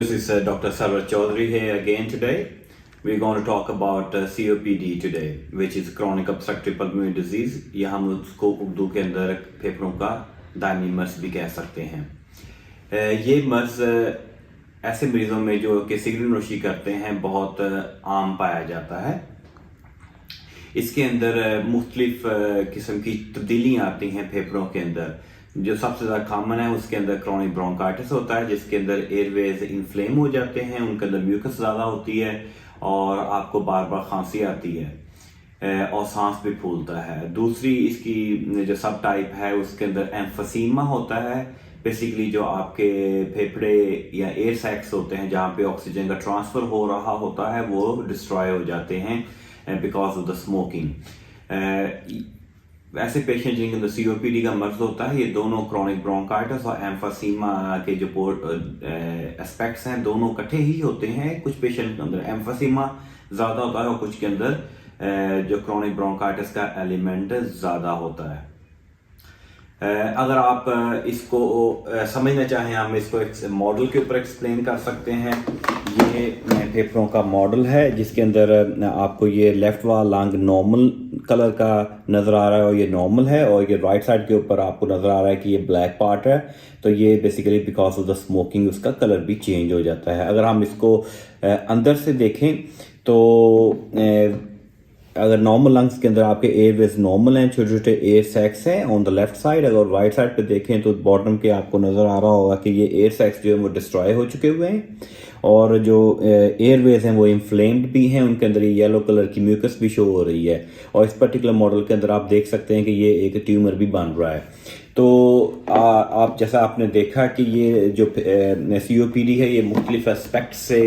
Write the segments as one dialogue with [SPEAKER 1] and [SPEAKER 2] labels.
[SPEAKER 1] This is Dr. Sarwar Chaudhary here again today. We're going to talk about COPD today, which is chronic obstructive pulmonary disease, या हम उसको उर्दू के अंदर फेफड़ों का दायमी मर्ज भी कह सकते हैं। ये मर्ज ऐसे मरीजों में जो कि सिगरेट नोशी करते हैं बहुत आम पाया जाता है। इसके अंदर मुख्तलिफ किस्म की तब्दीलियाँ आती हैं फेफड़ों के अंदर। जो सबसे ज़्यादा कॉमन है उसके अंदर क्रॉनिक ब्रोंकाइटिस होता है, जिसके अंदर एयरवेज इन्फ्लेम हो जाते हैं, उनके अंदर म्यूकस ज़्यादा होती है और आपको बार बार खांसी आती है और सांस भी फूलता है। दूसरी इसकी जो सब टाइप है उसके अंदर एम्फसीमा होता है। बेसिकली जो आपके फेफड़े या एयर सैक्स होते हैं जहाँ पे ऑक्सीजन का ट्रांसफ़र हो रहा होता है वो डिस्ट्रॉय हो जाते हैं बिकॉज ऑफ द स्मोकिंग। ऐसे पेशेंट जिनके अंदर सीओपीडी का मर्ज होता है, ये दोनों क्रोनिक ब्रोंकाइटिस और एम्फसीमा के जो एस्पेक्ट्स हैं दोनों इकट्ठे ही होते हैं। कुछ पेशेंट के अंदर एम्फसीमा ज़्यादा होता है और कुछ के अंदर जो क्रोनिक ब्रोंकाइटिस का एलिमेंट ज़्यादा होता है। अगर आप इसको समझना चाहें, हम इसको एक मॉडल के ऊपर एक्सप्लेन कर सकते हैं। ये फेफड़ों का मॉडल है जिसके अंदर आपको ये लेफ्ट वाला लंग नॉर्मल कलर का नज़र आ रहा है और ये नॉर्मल है, और ये राइट साइड के ऊपर आपको नज़र आ रहा है कि ये ब्लैक पार्ट है। तो ये basically because of the smoking उसका कलर भी चेंज हो जाता है। अगर हम इसको अंदर से देखें तो अगर नॉर्मल लंग्स के अंदर आपके एयरवेज नॉर्मल हैं, छोटे छोटे एयर सैक्स हैं ऑन द लेफ्ट साइड। अगर राइट साइड पे देखें तो बॉटम के आपको नज़र आ रहा होगा कि ये एयर सैक्स जो है वो डिस्ट्रॉय हो चुके हुए हैं और जो एयरवेज हैं वो इन्फ्लेम्ड भी हैं, उनके अंदर ये येलो कलर की म्यूकस भी शो हो रही है। और इस पर्टिकुलर मॉडल के अंदर आप देख सकते हैं कि ये एक ट्यूमर भी बन रहा है। तो आप जैसा आपने देखा कि ये जो COPD है ये मुख्तलिफ एस्पेक्ट से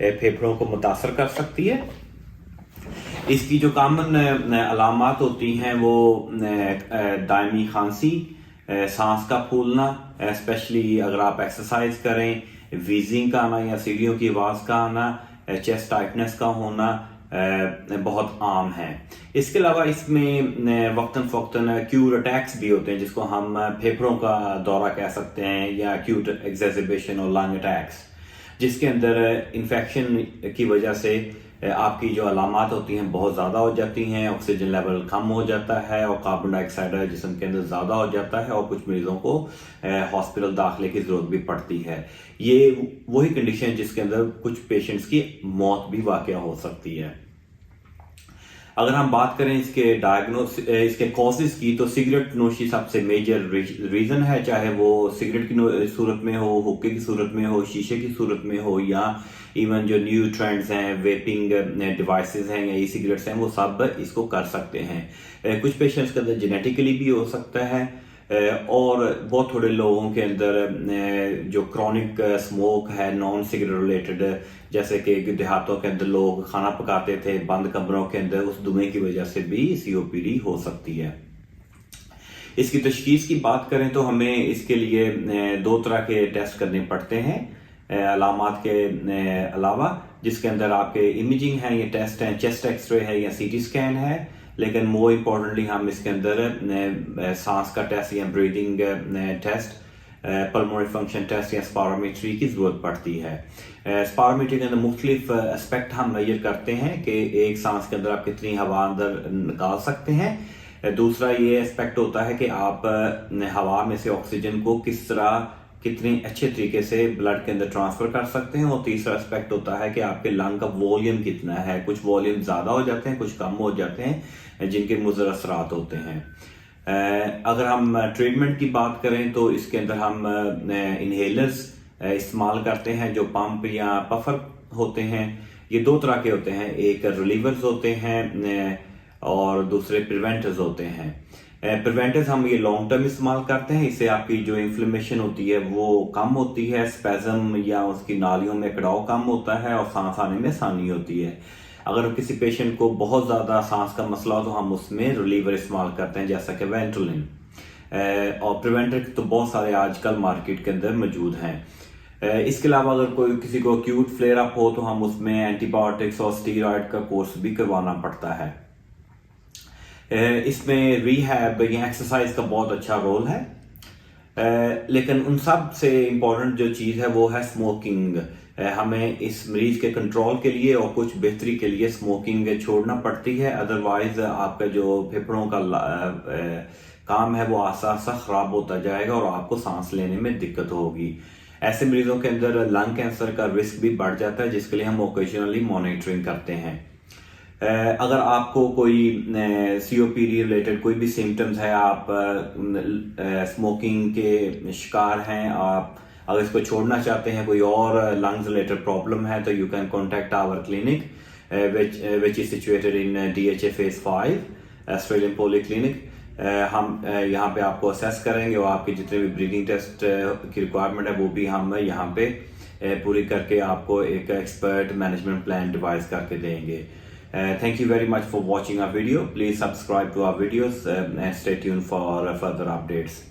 [SPEAKER 1] फेफड़ों को मुतासर कर सकती है। इसकी जो कॉमन अलामात होती हैं वो दायमी खांसी, सांस का फूलना, स्पेशली अगर आप एक्सरसाइज करें, वीजिंग का आना या सीढ़ियों की आवाज़ का आना, चेस्ट टाइटनेस का होना बहुत आम है। इसके अलावा इसमें वक्तन फ़वक्तन एक्यूट अटैक्स भी होते हैं जिसको हम फेफड़ों का दौरा कह सकते हैं या एक्यूट एक्सेसिबेशन और लंग अटैक्स, जिसके अंदर इन्फेक्शन की वजह से आपकी जो अलामात होती हैं बहुत ज़्यादा हो जाती हैं, ऑक्सीजन लेवल कम हो जाता है और कार्बन डाइऑक्साइड जिस्म के अंदर ज़्यादा हो जाता है और कुछ मरीज़ों को हॉस्पिटल दाखिले की ज़रूरत भी पड़ती है। ये वही कंडीशन जिसके अंदर कुछ पेशेंट्स की मौत भी वाक़या हो सकती है। अगर हम बात करें इसके कॉजेज़ की, तो सिगरेट नोशी सबसे मेजर रीज़न है, चाहे वो सिगरेट की सूरत में हो, हुक्के की सूरत में हो, शीशे की सूरत में हो, या इवन जो न्यू ट्रेंड्स हैं, वेपिंग डिवाइसेस हैं या ई सिगरेट्स हैं, वो सब इसको कर सकते हैं। कुछ पेशेंट्स के अंदर जेनेटिकली भी हो सकता है और बहुत थोड़े लोगों के अंदर जो क्रॉनिक स्मोक है नॉन सिगरेट रिलेटेड, जैसे कि देहातों के अंदर लोग खाना पकाते थे बंद कमरों के अंदर, उस धुएं की वजह से भी COPD हो सकती है। इसकी तशखीस की बात करें तो हमें इसके लिए 2 तरह के टेस्ट करने पड़ते हैं अलामात के अलावा, जिसके अंदर आपके इमेजिंग है, ये टेस्ट हैं, चेस्ट एक्सरे है या CT स्कैन है। लेकिन मोर इम्पोर्टेंटली हम इसके अंदर सांस का टेस्ट या breathing test, pulmonary function test या स्पायरोमेट्री की ज़रूरत पड़ती है। स्पायरोमेट्री के अंदर मुख्तलिफ एस्पेक्ट हम मेजर करते हैं कि एक सांस के अंदर आप कितनी हवा अंदर निकाल सकते हैं। दूसरा ये एस्पेक्ट होता है कि आप हवा में से ऑक्सीजन को कितने अच्छे तरीके से ब्लड के अंदर ट्रांसफ़र कर सकते हैं। और तीसरा एस्पेक्ट होता है कि आपके लंग का वॉल्यूम कितना है। कुछ वॉल्यूम ज़्यादा हो जाते हैं, कुछ कम हो जाते हैं, जिनके मुज़र असरात होते हैं। अगर हम ट्रीटमेंट की बात करें तो इसके अंदर हम इन्हेलर्स इस्तेमाल करते हैं जो पंप या पफर होते हैं। ये 2 तरह के होते हैं, एक रिलीवर्स होते हैं और दूसरे प्रिवेंटर्स होते हैं। प्रिवेंटर्स हम ये लॉन्ग टर्म इस्तेमाल करते हैं, इससे आपकी जो इन्फ्लेमेशन होती है वो कम होती है, स्पैज़म या उसकी नालियों में कड़ाव कम होता है और सांस आने में आसानी होती है। अगर किसी पेशेंट को बहुत ज़्यादा सांस का मसला हो तो हम उसमें रिलीवर इस्तेमाल करते हैं जैसा कि वेंट्रोलिन। और प्रिवेंटर तो बहुत सारे आजकल मार्केट के अंदर मौजूद हैं। इसके अलावा अगर किसी को एक्यूट फ्लेयर अप हो तो हम उसमें एंटीबायोटिक्स और स्टीरॉयड का कोर्स भी करवाना पड़ता है। इसमें रिहैब या एक्सरसाइज का बहुत अच्छा रोल है। लेकिन उन सब से इम्पोर्टेंट जो चीज़ है वो है स्मोकिंग। हमें इस मरीज के कंट्रोल के लिए और कुछ बेहतरी के लिए स्मोकिंग छोड़ना पड़ती है, अदरवाइज आपका जो फेफड़ों का काम है वो आस्ता आस्ता खराब होता जाएगा और आपको सांस लेने में दिक्कत होगी। ऐसे मरीजों के अंदर लंग कैंसर का रिस्क भी बढ़ जाता है, जिसके लिए हम ओकेजनली मॉनिटरिंग करते हैं। अगर आपको कोई सीओपीडी रिलेटेड कोई भी सिम्टम्स है, आप स्मोकिंग के शिकार हैं, आप अगर इसको छोड़ना चाहते हैं, कोई और लंग्स रिलेटेड प्रॉब्लम है, तो you can contact our clinic which is situated in DHA Phase 5 Australian poly clinic. हम यहाँ पे आपको असेस करेंगे और आपके जितने भी ब्रीदिंग टेस्ट की रिक्वायरमेंट है वो भी हम यहाँ पे पूरी करके आपको एक एक्सपर्ट मैनेजमेंट प्लान डिवाइस करके देंगे। Thank you very much for watching our video. Please subscribe to our videos and stay tuned for further updates.